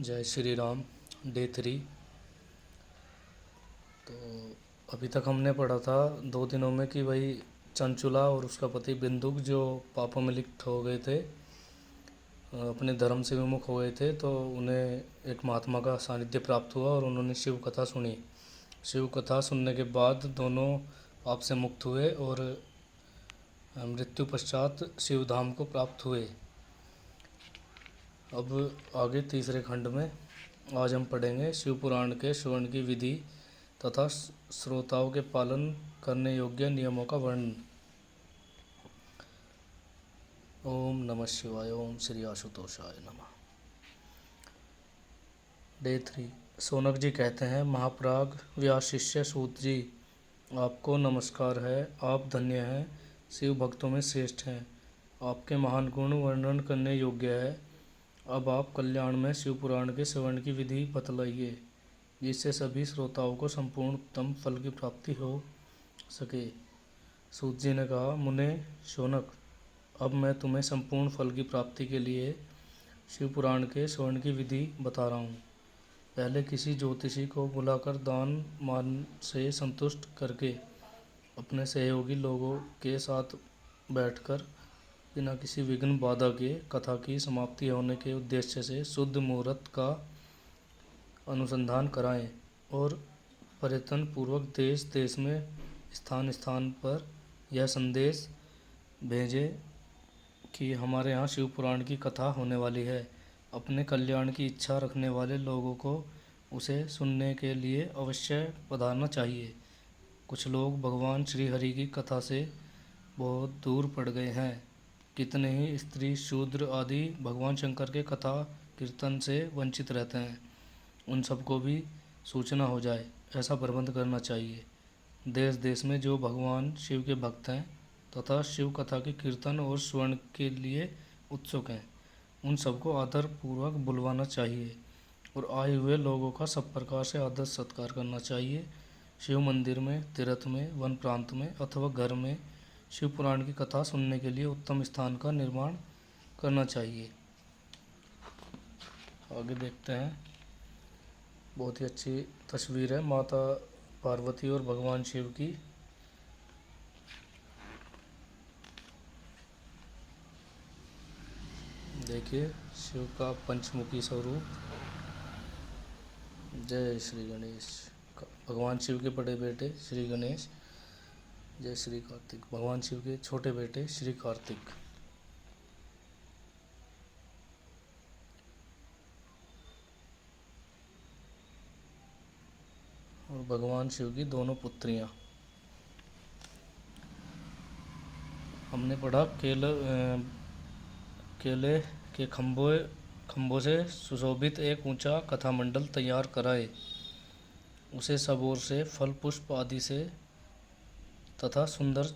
जय श्री राम। डे 3। तो अभी तक हमने पढ़ा था 2 दिनों में कि भाई चंचुला और उसका पति बिंदुक जो पापों में लिप्त हो गए थे, अपने धर्म से विमुख हो गए थे, तो उन्हें एक महात्मा का सानिध्य प्राप्त हुआ और उन्होंने शिव कथा सुनी। शिव कथा सुनने के बाद दोनों पाप से मुक्त हुए और मृत्यु पश्चात शिव धाम को प्राप्त हुए। अब आगे तीसरे खंड में आज हम पढ़ेंगे शिव पुराण के श्रवण की विधि तथा श्रोताओं के पालन करने योग्य नियमों का वर्णन। ओम नमः शिवाय। ओम श्री आशुतोषाय नमः। डे 3। सोनक जी कहते हैं, महाप्राग व्यास शिष्य सूत जी, आपको नमस्कार है। आप धन्य हैं, शिव भक्तों में श्रेष्ठ हैं। आपके महान गुण वर्णन करने योग्य है। अब आप कल्याण में शिव पुराण के श्रवण की विधि बतलाइए, जिससे सभी श्रोताओं को संपूर्ण उत्तम फल की प्राप्ति हो सके। सूत जी ने कहा, मुने शौनक, अब मैं तुम्हें संपूर्ण फल की प्राप्ति के लिए शिव पुराण के श्रवण की विधि बता रहा हूँ। पहले किसी ज्योतिषी को बुलाकर दान मान से संतुष्ट करके अपने सहयोगी लोगों के साथ बैठकर बिना किसी विघ्न बाधा के कथा की समाप्ति होने के उद्देश्य से शुद्ध मुहूर्त का अनुसंधान कराएं और प्रयत्न पूर्वक देश देश में स्थान स्थान पर यह संदेश भेजें कि हमारे यहाँ शिव पुराण की कथा होने वाली है। अपने कल्याण की इच्छा रखने वाले लोगों को उसे सुनने के लिए अवश्य पधारना चाहिए। कुछ लोग भगवान श्री हरि की कथा से बहुत दूर पड़ गए हैं। कितने ही स्त्री शूद्र आदि भगवान शंकर के कथा कीर्तन से वंचित रहते हैं। उन सबको भी सूचना हो जाए, ऐसा प्रबंध करना चाहिए। देश देश में जो भगवान शिव के भक्त हैं तथा शिव कथा के कीर्तन और श्रवण के लिए उत्सुक हैं, उन सबको आदर पूर्वक बुलवाना चाहिए और आए हुए लोगों का सब प्रकार से आदर सत्कार करना चाहिए। शिव मंदिर में, तीर्थ में, वन प्रांत में अथवा घर में शिव पुराण की कथा सुनने के लिए उत्तम स्थान का निर्माण करना चाहिए। आगे देखते हैं। बहुत ही अच्छी तस्वीर है माता पार्वती और भगवान शिव की। देखिए शिव का पंचमुखी स्वरूप। जय श्री गणेश। भगवान शिव के बड़े बेटे श्री गणेश। जय श्री कार्तिक। भगवान शिव के छोटे बेटे श्री कार्तिक। और भगवान शिव की दोनों पुत्रियां। हमने पढ़ा केले के खंभों से सुशोभित एक ऊंचा कथा मंडल तैयार कराए, उसे सब ओर से फल पुष्प आदि से तथा सुंदर